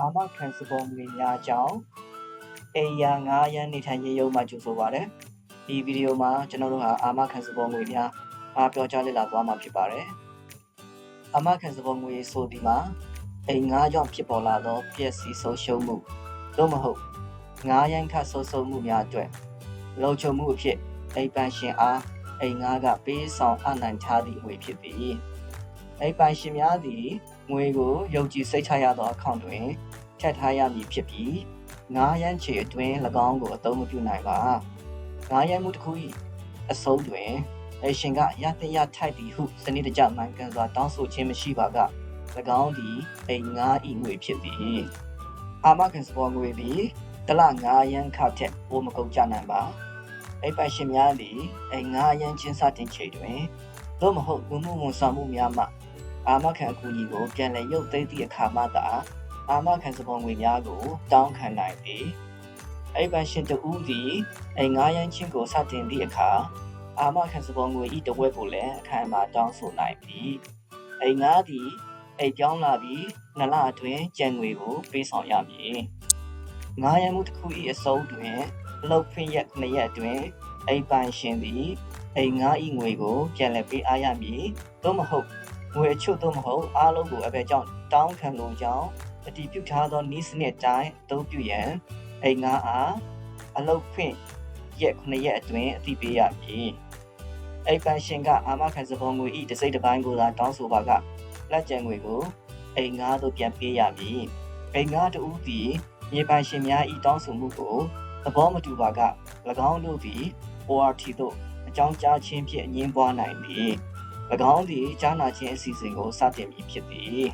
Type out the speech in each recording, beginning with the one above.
အာမခံစပုံငွေများကြောင့်အိမ်ယာ9ရန်နေထိုင်ရေးရုံးမှကြိုဆိုပါရစေ။ဒီဗီဒီယိုမှာကျွန်တော်တို့ဟာအာမခံစပုံငွေများအားပြောကြားလေ့လာသွားမှာဖြစ်ပါတယ်။အာမခံစပုံငွေဆိုဒီမှာအိမ်9ကြောင့်ဖြစ်ပေါ်လာသောပျက်စီးဆုံးရှုံးမှုသို့မဟုတ်9ရန်ခတ်ဆုံးရှုံးမှုများအတွက်လုံခြုံမှုအဖြစ်အိမ်ပိုင်ရှင်အားအိမ်9ကပေးဆောင်အနိုင်ထားသည့်ငွေဖြစ်သည်။အိမ်ပိုင်ရှင်များသည်ငွေကိုယုံကြည်စိတ်ချရသောအခါတွင်ထည့်ထားရမည်ဖြစ်ပြီး9ရန်ချေအတွင်း၎င်းကိုအသုံးမပြုနိုင်ပါ9ရန်မှုတစ်ခု၏အဆုံးတွင်အိမ်ရှင်ကရတဲ့ရထိုက်သည်ဟုစနစ်တကျမှန်ကန်စွာတောင်းဆိုခြင်းမရှိပါက၎င်းသည်အိမ်9၏ငွေဖြစ်သည်အာမခံစပေါ်ငွေသည်တလ9ရန်ခါထက်ပိုမကုန်ကြနိုင်ပါအိမ်ပိုင်ရှင်များသည်အိမ်9ရန်ချင်းစတင်ချိန်တွင်သို့မဟုတ်လူမှုဝန်ဆောင်မှုများမှအာမခံအကူအညီကိုပြန်လည်ရုပ်သိမ်းသည့်အခါမှသာအာမခံစပုံငွေများကိုတောင်းခံနိုင်သည်အိမ်ပိုင်ရှင်တဦးသည်အိမ်9ရန်ချင်းကိုစတင်သည့်အခါအာမခံစပုံငွေ၏တဝက်ကိုလည်းအခိုင်အမာတောင်းဆိုနိုင်သည်အိမ်9သည်အိမ်ပြောင်းလာပြီး2လအတွင်းကျန်ငွေကိုပေးဆောင်ရမည်9ရန်မှုတစ်ခု၏အစုံတွင်အလုပ်ဖွင့်ရက်9ရက်အတွင်းအိမ်ပိုင်ရှင်သည်အိမ်9၏ငွေကိုပြန်လည်ပေးအားရမည်သို့မဟုတ်ငွေအချို့သို့မဟုတ်အားလုံးကိုအဘယ်ကြောင့်တောင်းခံလိုကြောင်းအတည်ပြုထားသောနည်းစနစ်တိုင်းအသုံးပြုရန်အိမ်9အားအလုပ်ဖွင့်ရက်9ရက်အတွင်းအတည်ပြုရမည်အိမ်ပိုင်ရှင်ကအာမခံစပုံငွေ၏တစ်စိတ်တစ်ပိုင်းကိုသာတောင်းဆိုပါကလက်ကျန်ငွေကိုအိမ်9သို့ပြန်ပေးရမည်အိမ်9တဦးသည်မြေပိုင်ရှင်များ၏တောင်းဆိုမှုကိုသဘောမတူပါက၎င်းတို့သည် ORT သို့အကြောင်းကြားခြင်းဖြင့်အငြင်းပွားနိုင်သည်၎င်းသည်ကြားနာခြင်းအစီအစဉ်ကိုစတင်ပြီးဖြစ်သည်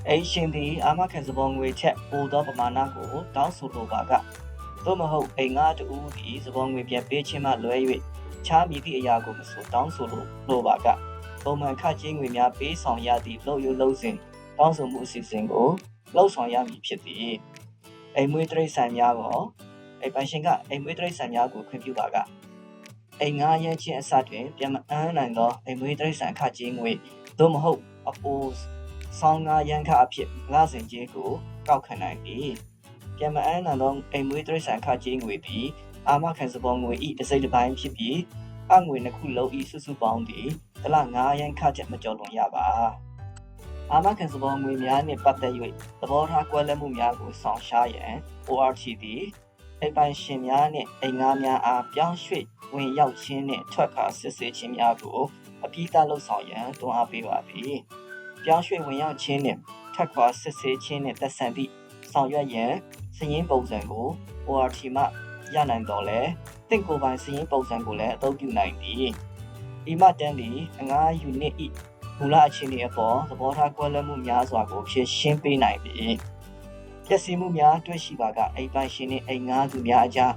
အိမ်ရှင်သည်အာမခံစပုံငွေချက်ပိုသောပမာဏကိုတောင်းဆိုလိုပါကသို့မဟုတ်အိမ်9တဦးသည်စပုံငွေပြန်ပေးခြင်းမှလွဲ၍ခြားမည်သည့်အရာကိုမဆိုတောင်းဆိုလိုပါကပုံမှန်ခကြေးငွေများပေးဆောင်ရသည့်လုပ်ရလုပ်စဉ်တောင်းဆိုမှုအစီအစဉ်ကိုလှုပ်ဆောင်ရမည်ဖြစ်သည်အိမ်မွေးတိရစ္ဆာန်များကိုအိမ်ပိုင်ရှင်ကအိမ်မွေးတိရစ္ဆာန်များကိုခွင့်ပြုပါကအိမ်9ရန်ချင်းအစတွင်ပြန်မအမ်းနိုင်သောအိမ်မွေးတိရစ္ဆာန်ခကြေးငွေသို့မဟုတ်အပိုးဆောင်း9ရန်ခအဖြစ်လစဉ်ကြေးကိုကောက်ခံနိုင်သည်ပြန်မအမ်းနိုင်သောအိမ်မွေးတိရစ္ဆာန်ခကြေးငွေသည်အာမခံစပုံငွေ၏တစ်စိတ်တစ်ပိုင်းဖြစ်ပြီးအငွေ2ခုလုံး၏စုစုပေါင်းသည်တလ9ရန်ခချက်မကျော်လွန်ရပါအာမခံစပုံငွေများနှင့်ပတ်သက်၍သဘောထားကွဲလွဲမှုများကိုဆောင်ရှားရန် ORT သည်အိမ်ပိုင်ရှင်များနှင့်အိမ်9များအားပြောင်းရွှေ့ဝင်ရောက်ခြင်းနှင့်ထွက်ခါစစ်ဆေးခြင်းများကိုအပြည့်အစုံလုပ်ဆောင်ရန်တွန်းအားပေးပါသည်ပြောင်းရွှေ့ဝင်ရောက်ခြင်းနှင့်ထွက်ခွာစစ်ဆေးခြင်းနှင့်သက်ဆိုင်သည့်ဆောင်ရွက်ရန်စာရင်းပုံစံကို ORT မှရနိုင်တော်လဲတင့်ကိုယ်ပိုင်စာရင်းပုံစံကိုလည်းအသုံးပြုနိုင်သည်ဤမှတန်းသည်9 unit ၏မူလအခြေအနေအပေါ်သဘောထားကွဲလွဲမှုများစွာကိုဖြည့်ရှင်းပေးနိုင်သည်ပျက်စီးမှုများတွေ့ရှိပါကအိမ်ပိုင်ရှင်နှင့်အိမ်9သူများအကြား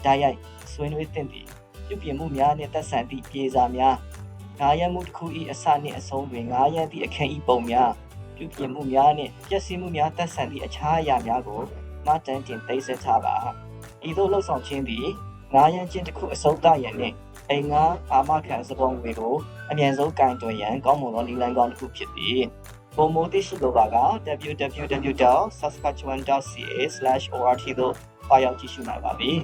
တိုက်ရိုက်ဆွေးနွေးသင့်သည်ပြုပြင်မှုများနှင့်သက်ဆိုင်သည့်ပြေစာများ9ရန်မှုတစ်ခု၏အစနှင့်အဆုံးတွင်9ရန်သည့်အခန်း၏ပုံများပြုပြင်မှုများနှင့်ပျက်စီးမှုများသက်ဆိုင်သည့်အခြားအရာများကိုမှတ်တမ်းတင်သိစေထားပါဤသို့လှုပ်ဆောင်ခြင်းသည်9ရန်ချင်းတစ်ခုအဆုံးသတ်ရန်နှင့်အိမ်9အာမခံစပုံငွေကိုအမြန်ဆုံးကင်တွယ်ရန်ကောင်းမွန်သောနည်းလမ်းကောင်းတစ်ခုဖြစ်သည်ပုံမိုသိရှိလိုပါက www.saskatchewan.ca/ort သို့ပါရောက်ကြည့်ရှုနိုင်ပါသည်